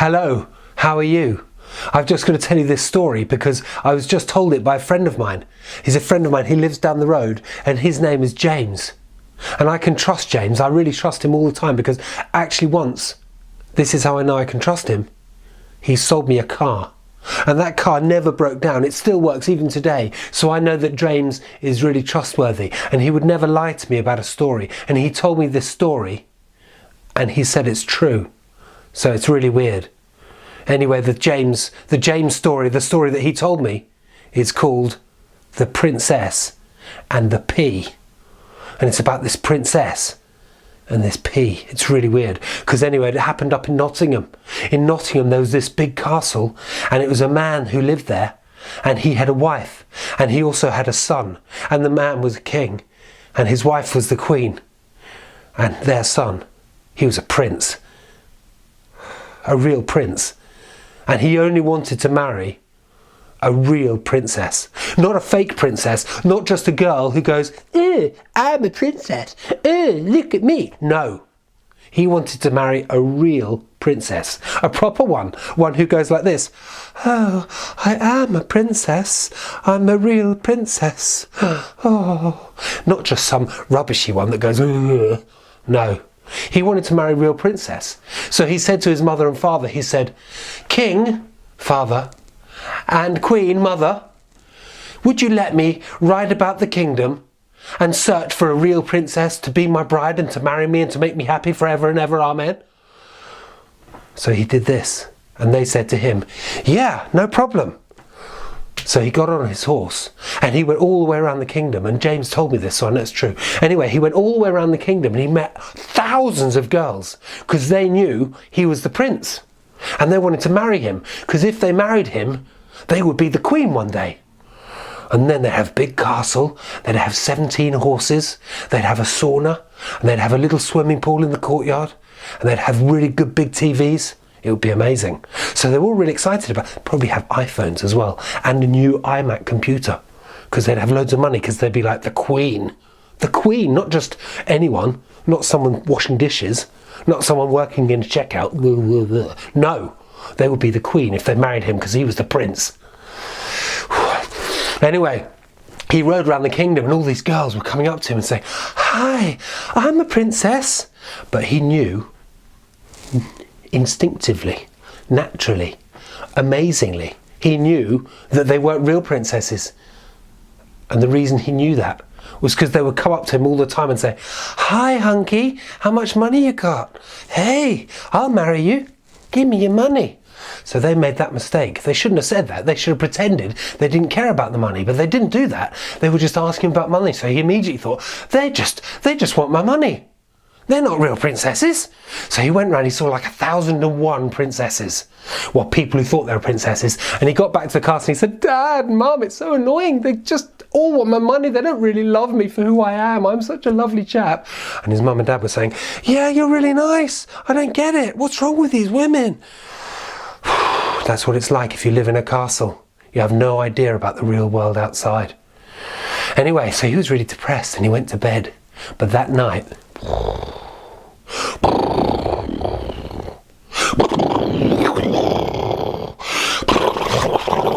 Hello, how are you? I'm just going to tell you this story because I was just told it by a friend of mine. He's a friend of mine, he lives down the road and his name is James. And I can trust James, I really trust him all the time because actually once, this is how I know I can trust him, he sold me a car. And that car never broke down, it still works even today. So I know that James is really trustworthy and he would never lie to me about a story. And he told me this story and he said it's true. So it's really weird. Anyway, the James story, the story that he told me, is called The Princess and the Pea. And it's about this princess and this pea. It's really weird. Because anyway, it happened up in Nottingham. In Nottingham, there was this big castle and it was a man who lived there. And he had a wife and he also had a son. And the man was a king and his wife was the queen. And their son, he was a prince. A real prince. And he only wanted to marry a real princess. Not a fake princess, not just a girl who goes, I'm a princess, look at me. No, he wanted to marry a real princess, a proper one who goes like this, oh, I am a princess, I'm a real princess. Oh, not just some rubbishy one that goes, no. He wanted to marry a real princess. So he said to his mother and father, he said, King, father, and Queen, mother, would you let me ride about the kingdom and search for a real princess to be my bride and to marry me and to make me happy forever and ever, amen? So he did this, and they said to him, yeah, no problem. So he got on his horse and he went all the way around the kingdom, and James told me this, so I know it's true. Anyway, he went all the way around the kingdom and he met thousands of girls because they knew he was the prince and they wanted to marry him because if they married him, they would be the queen one day. And then they'd have a big castle, they'd have 17 horses, they'd have a sauna, and they'd have a little swimming pool in the courtyard, and they'd have really good big TVs. It would be amazing. So they were all really excited about it. Probably have iPhones as well and a new iMac computer because they'd have loads of money because they'd be like the queen. The queen, not just anyone, not someone washing dishes, not someone working in a checkout. No, they would be the queen if they married him because he was the prince. Anyway, he rode around the kingdom and all these girls were coming up to him and saying, hi, I'm a princess. But he knew instinctively, naturally, amazingly, he knew that they weren't real princesses. And the reason he knew that was because they would come up to him all the time and say, hi hunky, how much money you got? Hey, I'll marry you, give me your money. So they made that mistake. They shouldn't have said that. They should have pretended they didn't care about the money, but they didn't do that. They were just asking about money. So he immediately thought, they just want my money. They're not real princesses. So he went round, he saw like 1,001 princesses. Well, people who thought they were princesses. And he got back to the castle and he said, Dad, Mum, it's so annoying. They just all want my money. They don't really love me for who I am. I'm such a lovely chap. And his mum and dad were saying, yeah, you're really nice. I don't get it. What's wrong with these women? That's what it's like if you live in a castle. You have no idea about the real world outside. Anyway, so he was really depressed and he went to bed. But that night,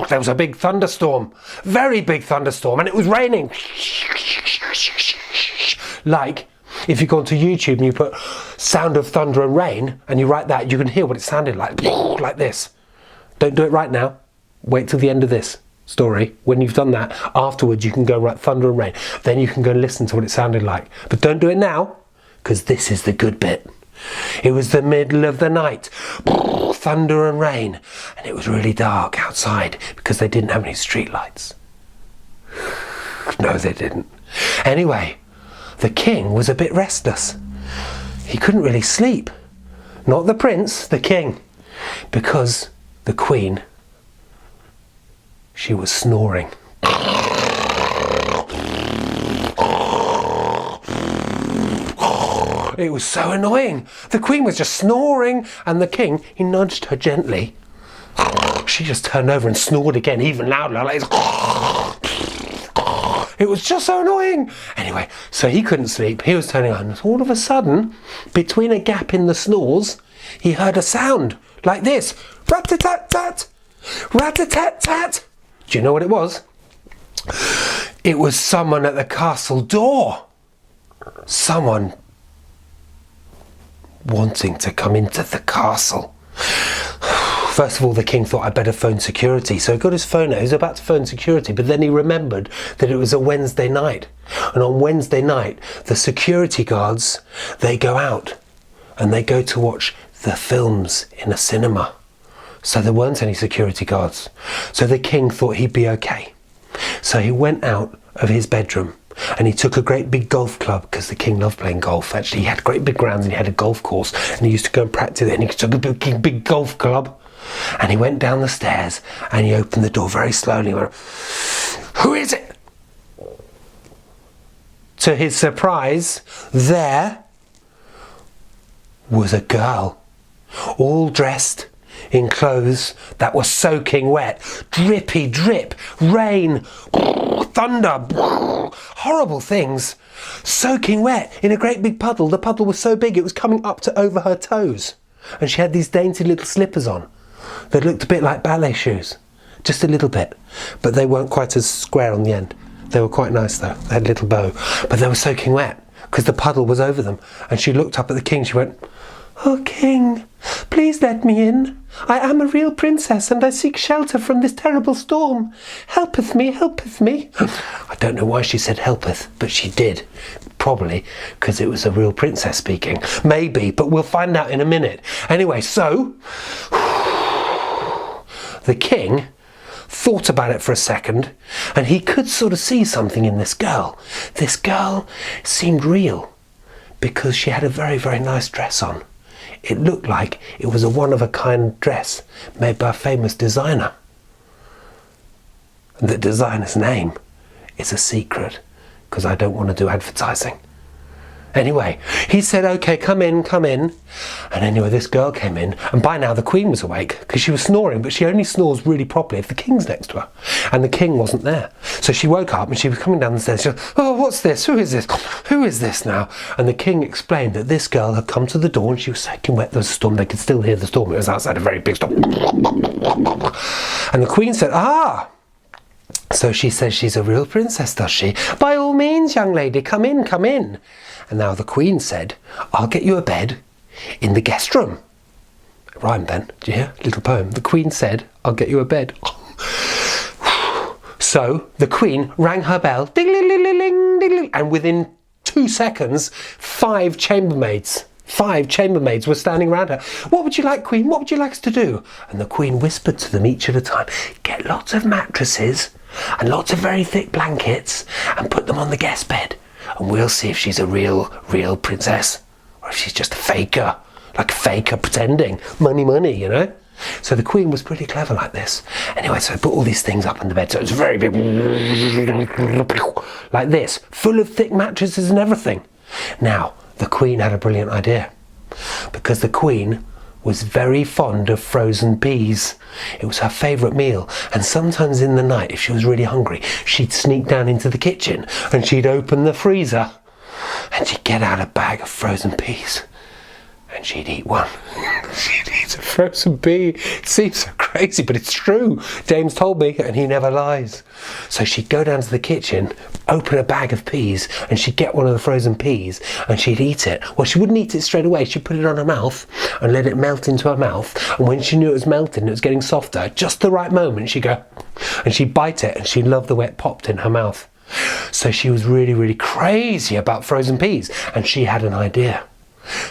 there was a big thunderstorm, very big thunderstorm, and it was raining. Like, if you go onto YouTube and you put sound of thunder and rain, and you write that, you can hear what it sounded like this. Don't do it right now. Wait till the end of this story. When you've done that, afterwards you can go write thunder and rain. Then you can go listen to what it sounded like. But don't do it now, because this is the good bit. It was the middle of the night, thunder and rain, and it was really dark outside because they didn't have any street lights. No, they didn't. Anyway, the king was a bit restless. He couldn't really sleep. Not the prince, the king, because the queen, she was snoring. It was so annoying. The queen was just snoring and the king, he nudged her gently. She just turned over and snored again, even louder. Like it was just so annoying. Anyway, so he couldn't sleep. He was turning on. All of a sudden, between a gap in the snores, he heard a sound like this. Rat-a-tat-tat, rat-a-tat-tat. Do you know what it was? It was someone at the castle door. Someone wanting to come into the castle. First of all, the king thought, I'd better phone security. So he got his phone out. He was about to phone security, but then he remembered that it was a Wednesday night. And on Wednesday night, the security guards, they go out and they go to watch the films in a cinema. So there weren't any security guards. So the king thought he'd be okay. So he went out of his bedroom and he took a great big golf club, because the king loved playing golf. Actually, he had great big grounds and he had a golf course and he used to go and practice it, and he took a big golf club and he went down the stairs and he opened the door very slowly and went, "Who is it?" To his surprise, there was a girl, all dressed in clothes that were soaking wet. Drippy drip, rain, thunder, horrible things. Soaking wet in a great big puddle. The puddle was so big it was coming up to over her toes. And she had these dainty little slippers on that looked a bit like ballet shoes. Just a little bit. But they weren't quite as square on the end. They were quite nice though. They had a little bow. But they were soaking wet because the puddle was over them. And she looked up at the king. She went, "Oh, king, please let me in. I am a real princess and I seek shelter from this terrible storm. Helpeth me, helpeth me." I don't know why she said helpeth, but she did. Probably because it was a real princess speaking. Maybe, but we'll find out in a minute. Anyway, so the king thought about it for a second and he could sort of see something in this girl. This girl seemed real because she had a very, very nice dress on. It looked like it was a one-of-a-kind dress made by a famous designer. And the designer's name is a secret because I don't want to do advertising. Anyway, he said, "Okay, come in, come in." And anyway, this girl came in, and by now the queen was awake because she was snoring, but she only snores really properly if the king's next to her. And the king wasn't there. So she woke up and she was coming down the stairs. She said, "Oh, what's this? Who is this? Who is this now?" And the king explained that this girl had come to the door and she was soaking wet. There was a storm. They could still hear the storm. It was outside a very big storm. And the queen said, "Ah, so she says she's a real princess, does she? By all means, young lady, come in, come in." And now the queen said, "I'll get you a bed in the guest room." It rhymed then. Do you hear? Little poem. The queen said, "I'll get you a bed." So the queen rang her bell, ding-ling-ling-ling, ding-ling, and within 2 seconds, 5 chambermaids were standing around her. "What would you like, queen? What would you like us to do?" And the queen whispered to them each at a time, "Get lots of mattresses and lots of very thick blankets and put them on the guest bed. And we'll see if she's a real princess or if she's just a faker, like a faker pretending. Money, you know." So the queen was pretty clever like this. Anyway, so I put all these things up on the bed. So it was very big, like this, full of thick mattresses and everything. Now, the queen had a brilliant idea because the queen was very fond of frozen peas. It was her favourite meal, and sometimes in the night, if she was really hungry, she'd sneak down into the kitchen and she'd open the freezer and she'd get out a bag of frozen peas and she'd eat one. She'd eat a frozen pea. It seems so crazy, but it's true. James told me, and he never lies. So she'd go down to the kitchen, open a bag of peas, and she'd get one of the frozen peas and she'd eat it. Well, she wouldn't eat it straight away. She'd put it on her mouth and let it melt into her mouth. And when she knew it was melting and it was getting softer, just the right moment, she'd go and she'd bite it and she loved the way it popped in her mouth. So she was really crazy about frozen peas, and she had an idea.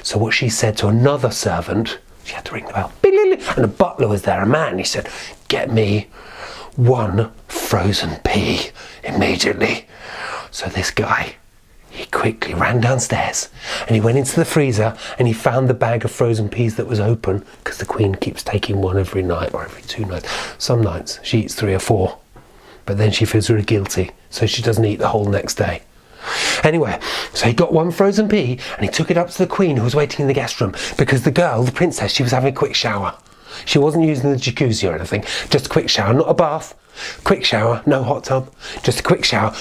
So what she said to another servant, she had to ring the bell, and the butler was there, a man. He said, "Get me 1 frozen pea immediately." So this guy, he quickly ran downstairs and he went into the freezer and he found the bag of frozen peas that was open, because the queen keeps taking one every night or every 2 nights. Some nights she eats 3 or 4, but then she feels really guilty, so she doesn't eat the whole next day. Anyway, so he got 1 frozen pea and he took it up to the queen, who was waiting in the guest room, because the girl, the princess, she was having a quick shower. She wasn't using the jacuzzi or anything, just a quick shower, not a bath. Quick shower, no hot tub, just a quick shower.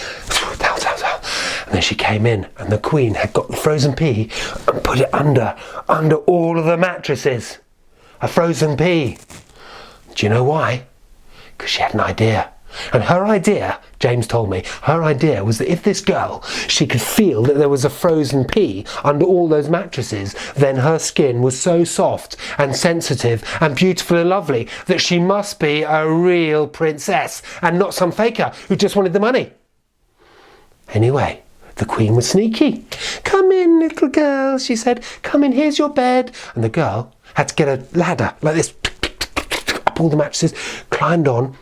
And then she came in and the queen had got the frozen pea and put it under all of the mattresses. a frozen pea. Do you know why? Because she had an idea. And her idea, James told me, her idea was that if this girl, she could feel that there was a frozen pea under all those mattresses, then her skin was so soft and sensitive and beautiful and lovely that she must be a real princess and not some faker who just wanted the money. Anyway, the Queen was sneaky. "Come in, little girl," she said. "Come in, here's your bed." And the girl had to get a ladder like this, up all the mattresses, climbed on,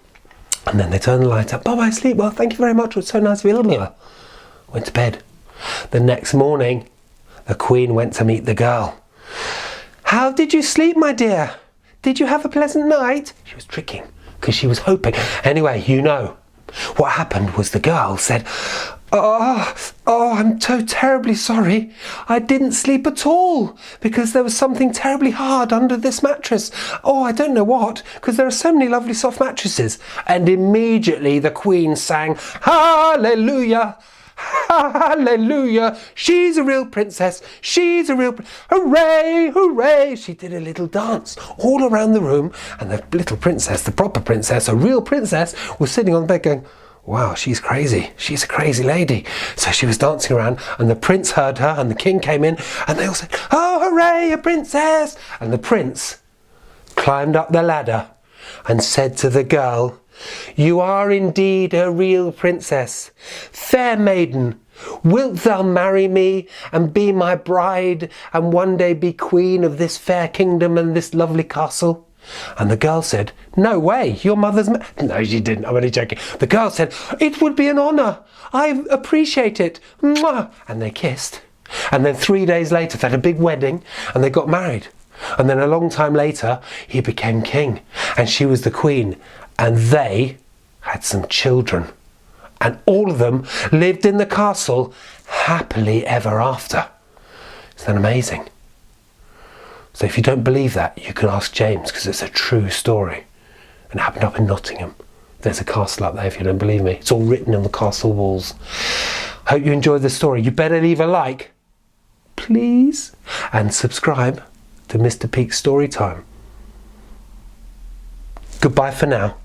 and then they turned the light up. "Bye-bye, sleep well, thank you very much, it was so nice of you." Went to bed. The next morning, the Queen went to meet the girl. "How did you sleep, my dear? Did you have a pleasant night?" She was tricking, because she was hoping. Anyway, what happened was the girl said, Oh, I'm so terribly sorry. I didn't sleep at all because there was something terribly hard under this mattress. Oh, I don't know what, because there are so many lovely soft mattresses." And immediately the Queen sang, "Hallelujah, hallelujah, she's a real princess, she's a real hooray, hooray." She did a little dance all around the room, and the little princess, the proper princess, a real princess, was sitting on the bed going, "Wow, she's crazy. She's a crazy lady." So she was dancing around, and the prince heard her, and the king came in, and they all said, "Oh, hooray, a princess!" And the prince climbed up the ladder and said to the girl, "You are indeed a real princess. Fair maiden, wilt thou marry me and be my bride and one day be queen of this fair kingdom and this lovely castle?" And the girl said, "No way, your mother's..." No, she didn't, I'm only joking. The girl said, "It would be an honour. I appreciate it. Mwah." And they kissed. And then 3 days later, they had a big wedding and they got married. And then a long time later, he became king and she was the queen. And they had some children. And all of them lived in the castle happily ever after. Isn't that amazing? So if you don't believe that, you can ask James, because it's a true story. And it happened up in Nottingham. There's a castle up there if you don't believe me. It's all written on the castle walls. Hope you enjoyed the story. You better leave a like, please, and subscribe to Mr. Peake's Storytime. Goodbye for now.